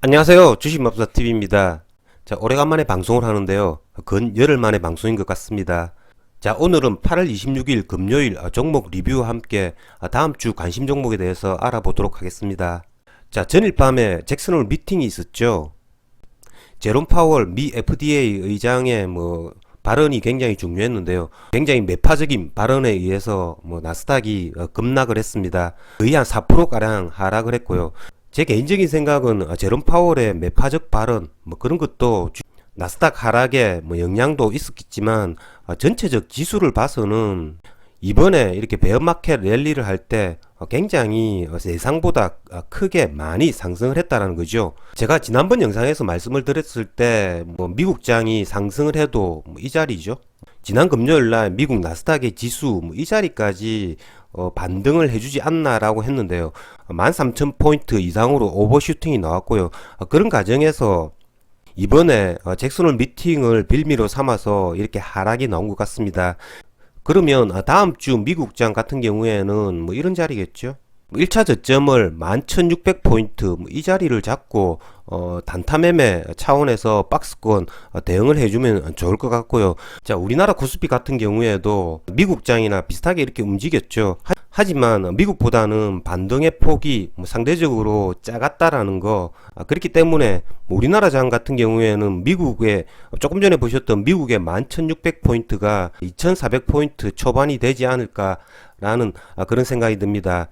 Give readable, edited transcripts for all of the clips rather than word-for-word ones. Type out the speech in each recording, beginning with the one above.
안녕하세요. 주식맘사TV입니다. 자, 오래간만에 방송을 하는데요. 근 열흘 만에 방송인 것 같습니다. 자, 오늘은 8월 26일 금요일 종목 리뷰와 함께 다음 주 관심 종목에 대해서 알아보도록 하겠습니다. 자, 전일 밤에 잭슨홀 미팅이 있었죠. 제롬 파월 미 FDA 의장의 발언이 굉장히 중요했는데요. 굉장히 매파적인 발언에 의해서 나스닥이 급락을 했습니다. 거의 한 4%가량 하락을 했고요. 제 개인적인 생각은 제롬 파월의 매파적 발언 그런 것도 나스닥 하락에 영향도 있었겠지만 전체적 지수를 봐서는 이번에 이렇게 베어마켓 랠리를 할 때 굉장히 예상보다 크게 많이 상승을 했다라는 거죠. 제가 지난번 영상에서 말씀을 드렸을 때 미국장이 상승을 해도 이 자리죠. 지난 금요일 날 미국 나스닥의 지수 이 자리까지 반등을 해주지 않나라고 했는데요. 13,000포인트 이상으로 오버슈팅이 나왔고요. 그런 과정에서 이번에 잭슨홀 미팅을 빌미로 삼아서 이렇게 하락이 나온 것 같습니다. 그러면 다음 주 미국장 같은 경우에는 이런 자리겠죠. 1차 저점을 11,600포인트 이 자리를 잡고 단타 매매 차원에서 박스권 대응을 해주면 좋을 것 같고요. 자, 우리나라 코스피 같은 경우에도 미국장이나 비슷하게 이렇게 움직였죠. 하지만 미국보다는 반등의 폭이 상대적으로 작았다라는 거, 그렇기 때문에 우리나라 장 같은 경우에는 미국의 조금 전에 보셨던 미국의 11,600포인트가 2,400포인트 초반이 되지 않을까라는 그런 생각이 듭니다.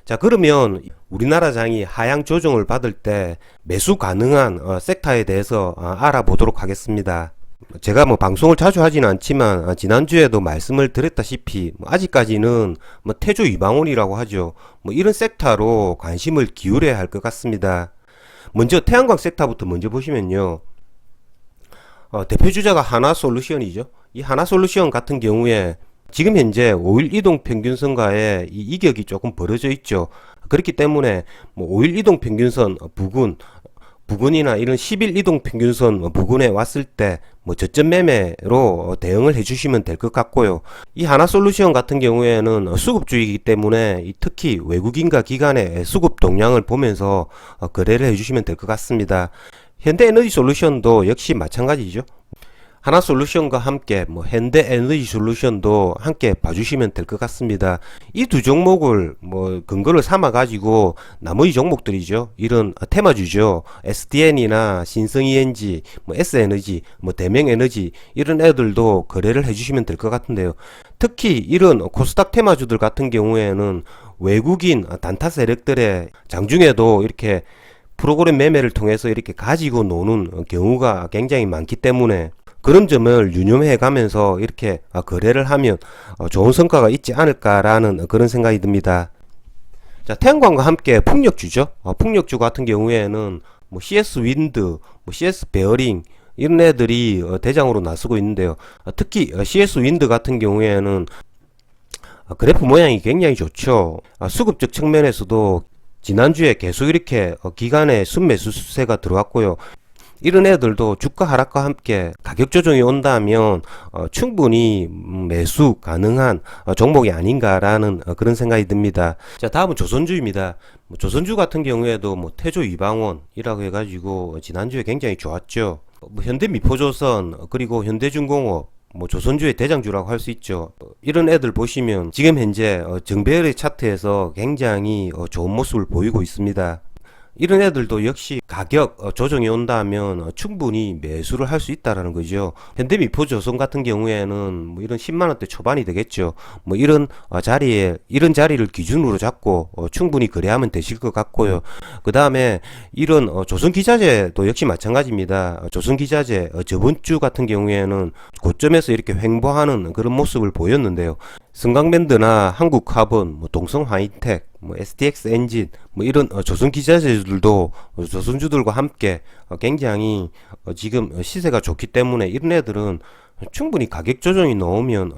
자, 그러면 우리나라 장이 하향 조정을 받을 때 매수 가능한 섹터에 대해서 알아보도록 하겠습니다. 제가 방송을 자주 하지는 않지만 지난주에도 말씀을 드렸다시피 아직까지는 태조 이방원이라고 하죠. 이런 섹터로 관심을 기울여야 할 것 같습니다. 먼저 태양광 섹터부터 먼저 보시면요. 대표주자가 하나솔루션이죠. 이 하나솔루션 같은 경우에 지금 현재 5일 이동 평균선과의 이 이격이 조금 벌어져 있죠. 그렇기 때문에 5일 이동 평균선 부근이나 이런 10일 이동 평균선 부근에 왔을 때 저점 매매로 대응을 해주시면 될 것 같고요. 이 하나솔루션 같은 경우에는 수급주이기 때문에 특히 외국인과 기관의 수급 동향을 보면서 거래를 해주시면 될 것 같습니다. 현대에너지솔루션도 역시 마찬가지죠. 하나솔루션과 함께 현대에너지솔루션도 함께 봐주시면 될 것 같습니다. 이 두 종목을 근거를 삼아 가지고 나머지 종목들이죠. 이런 테마주죠. SDN이나 신성ENG, S에너지, 대명에너지 이런 애들도 거래를 해주시면 될 것 같은데요. 특히 이런 코스닥 테마주들 같은 경우에는 외국인 단타 세력들의 장중에도 이렇게 프로그램 매매를 통해서 이렇게 가지고 노는 경우가 굉장히 많기 때문에 그런 점을 유념해 가면서 이렇게 거래를 하면 좋은 성과가 있지 않을까라는 그런 생각이 듭니다. 자, 태양광과 함께 풍력주죠. 풍력주 같은 경우에는 CS 윈드, CS 베어링 이런 애들이 대장으로 나서고 있는데요. 특히 CS 윈드 같은 경우에는 그래프 모양이 굉장히 좋죠. 수급적 측면에서도 지난주에 계속 이렇게 기간에 순매수 수세가 들어왔고요. 이런 애들도 주가 하락과 함께 가격 조정이 온다면 충분히 매수 가능한 종목이 아닌가라는 그런 생각이 듭니다. 자, 다음은 조선주입니다. 조선주 같은 경우에도 태조 이방원이라고 해가지고 지난주에 굉장히 좋았죠. 현대미포조선 그리고 현대중공업 조선주의 대장주라고 할 수 있죠. 이런 애들 보시면 지금 현재 정배열의 차트에서 굉장히 좋은 모습을 보이고 있습니다. 이런 애들도 역시 가격 조정이 온다면 충분히 매수를 할 수 있다라는 거죠. 현대미포조선 같은 경우에는 이런 10만원대 초반이 되겠죠. 이런 자리를 기준으로 잡고 충분히 거래하면 되실 것 같고요. 그 다음에 이런 조선기자재도 역시 마찬가지입니다. 조선기자재 저번 주 같은 경우에는 고점에서 이렇게 횡보하는 그런 모습을 보였는데요. 성강밴드나 한국카본, 동성하이텍, STX 엔진, 이런 조선기자재들도 조선주들과 함께 굉장히 지금 시세가 좋기 때문에 이런 애들은 충분히 가격 조정이 나오면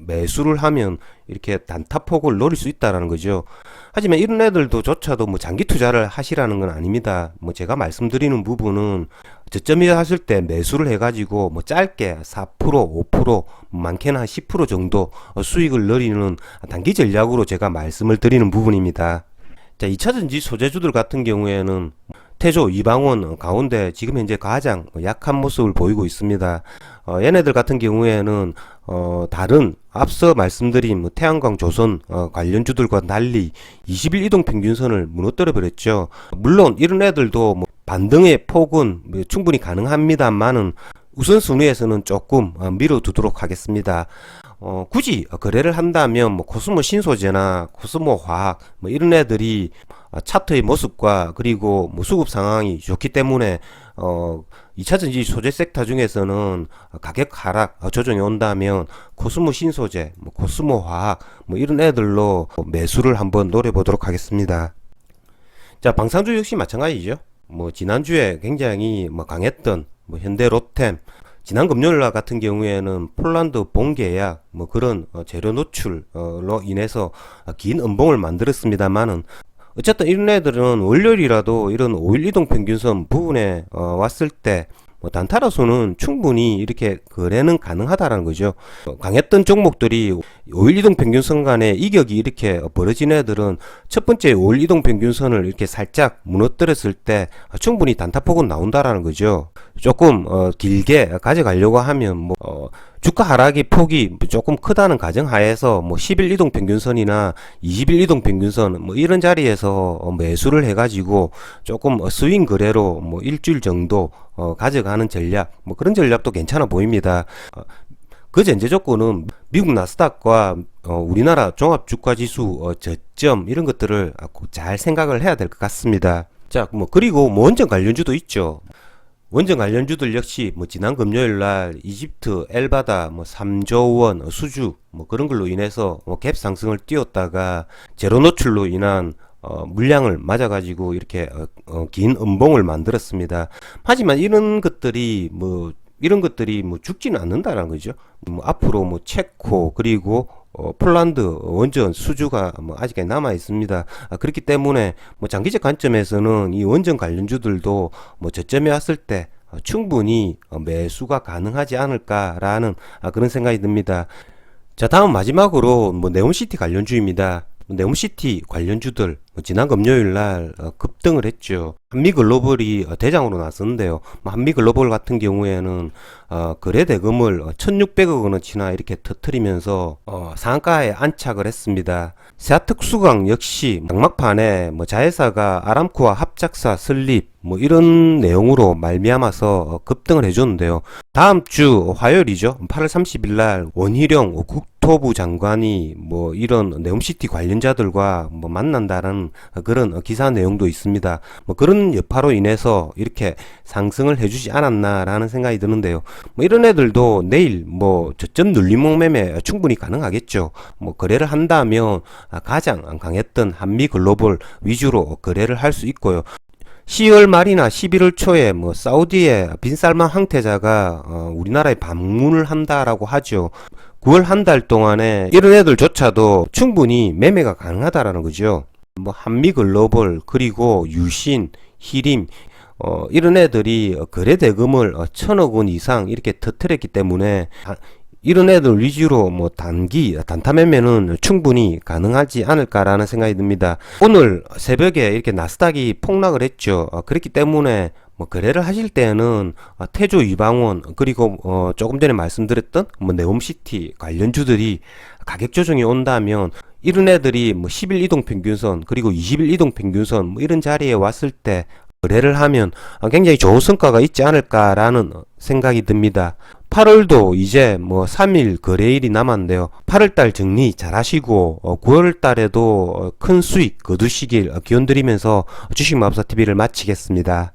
매수를 하면 이렇게 단타폭을 노릴 수 있다라는 거죠. 하지만 이런 애들도 조차도 장기 투자를 하시라는 건 아닙니다. 제가 말씀드리는 부분은 저점이 하실 때 매수를 해가지고 짧게 4%, 5%, 많게는 한 10% 정도 수익을 늘리는 단기 전략으로 제가 말씀을 드리는 부분입니다. 자, 2차전지 소재주들 같은 경우에는 태조, 이방원 가운데 지금 현재 가장 약한 모습을 보이고 있습니다. 얘네들 같은 경우에는 다른 앞서 말씀드린 뭐 태양광, 조선 관련주들과 달리 20일 이동 평균선을 무너뜨려 버렸죠. 물론 이런 애들도 뭐 반등의 폭은 뭐 충분히 가능합니다만은 우선순위에서는 조금 밀어두도록 하겠습니다. 굳이 거래를 한다면 뭐 코스모 신소재나 코스모 화학 뭐 이런 애들이 차트의 모습과 그리고 뭐 수급 상황이 좋기 때문에 2차전지 소재 섹터 중에서는 가격 하락 조정이 온다면 코스모 신소재, 뭐 코스모 화학 뭐 이런 애들로 매수를 한번 노려보도록 하겠습니다. 자, 방산주 역시 마찬가지죠. 뭐 지난주에 굉장히 뭐 강했던 뭐 현대 로템, 지난 금요일 날 같은 경우에는 폴란드 본계약 뭐 그런 재료 노출로 인해서 긴 음봉을 만들었습니다만은 어쨌든 이런 애들은 월요일이라도 이런 5일 이동 평균선 부분에 왔을 때 뭐 단타로서는 충분히 이렇게 거래는 가능하다라는 거죠. 강했던 종목들이 5일 이동 평균선 간에 이격이 이렇게 벌어진 애들은 첫 번째 5일 이동 평균선을 이렇게 살짝 무너뜨렸을 때 충분히 단타폭은 나온다라는 거죠. 조금 길게 가져가려고 하면 뭐 주가 하락의 폭이 조금 크다는 가정하에서 뭐 10일 이동 평균선이나 20일 이동 평균선 뭐 이런 자리에서 매수를 해가지고 조금 스윙 거래로 뭐 일주일 정도 가져가는 전략, 뭐 그런 전략도 괜찮아 보입니다. 그 전제 조건은 미국 나스닥과 우리나라 종합주가지수 저점 이런 것들을 잘 생각을 해야 될 것 같습니다. 자, 뭐 그리고 뭐 원전 관련주도 있죠. 원전 관련주들 역시 뭐 지난 금요일 날 이집트 엘바다 뭐 3조 원 수주 뭐 그런 걸로 인해서 갭 상승을 띄웠다가 제로 노출로 인한 물량을 맞아가지고 이렇게 긴 음봉을 만들었습니다. 하지만 이런 것들이 뭐 죽지는 않는다라는 거죠. 뭐 앞으로 뭐 체코 그리고 폴란드 원전 수주가 뭐 아직까지 남아 있습니다. 그렇기 때문에 뭐 장기적 관점에서는 이 원전 관련주들도 뭐 저점에 왔을 때 충분히 매수가 가능하지 않을까라는 그런 생각이 듭니다. 자, 다음 마지막으로 뭐 네옴시티 관련주입니다. 네옴시티 관련주들 지난 금요일 날 급등을 했죠. 한미글로벌이 대장으로 나섰는데요. 한미글로벌 같은 경우에는 거래 대금을 1600억 원어치나 이렇게 터뜨리면서 상한가에 안착을 했습니다. 세아특수강 역시 막막판에 뭐 자회사가 아람코와 합작사 설립 뭐 이런 내용으로 말미암아서 급등을 해줬는데요. 다음 주 화요일이죠. 8월 30일 날 원희룡 국토부 장관이 뭐 이런 네옴시티 관련자들과 뭐 만난다는 그런 기사 내용도 있습니다. 뭐 그런 여파로 인해서 이렇게 상승을 해주지 않았나라는 생각이 드는데요. 뭐 이런 애들도 내일 뭐 저점 눌림목 매매 충분히 가능하겠죠. 뭐 거래를 한다면 가장 강했던 한미글로벌 위주로 거래를 할 수 있고요. 10월 말이나 11월 초에 뭐 사우디의 빈살만 황태자가 우리나라에 방문을 한다라고 하죠. 9월 한 달 동안에 이런 애들조차도 충분히 매매가 가능하다라는 거죠. 뭐 한미글로벌 그리고 유신, 히림 이런 애들이 거래 대금을 1000억 원 이상 이렇게 터뜨렸기 때문에 이런 애들 위주로 뭐 단타 매매는 충분히 가능하지 않을까라는 생각이 듭니다. 오늘 새벽에 이렇게 나스닥이 폭락을 했죠. 그렇기 때문에 뭐 거래를 하실 때는 태조, 이방원 그리고 조금 전에 말씀드렸던 뭐 네옴시티 관련주들이 가격 조정이 온다면 이런 애들이 뭐 10일 이동 평균선 그리고 20일 이동 평균선 뭐 이런 자리에 왔을 때 거래를 하면 굉장히 좋은 성과가 있지 않을까라는 생각이 듭니다. 8월도 이제 뭐 3일 거래일이 남았는데요. 8월달 정리 잘 하시고 9월달에도 큰 수익 거두시길 기원드리면서 주식마법사TV를 마치겠습니다.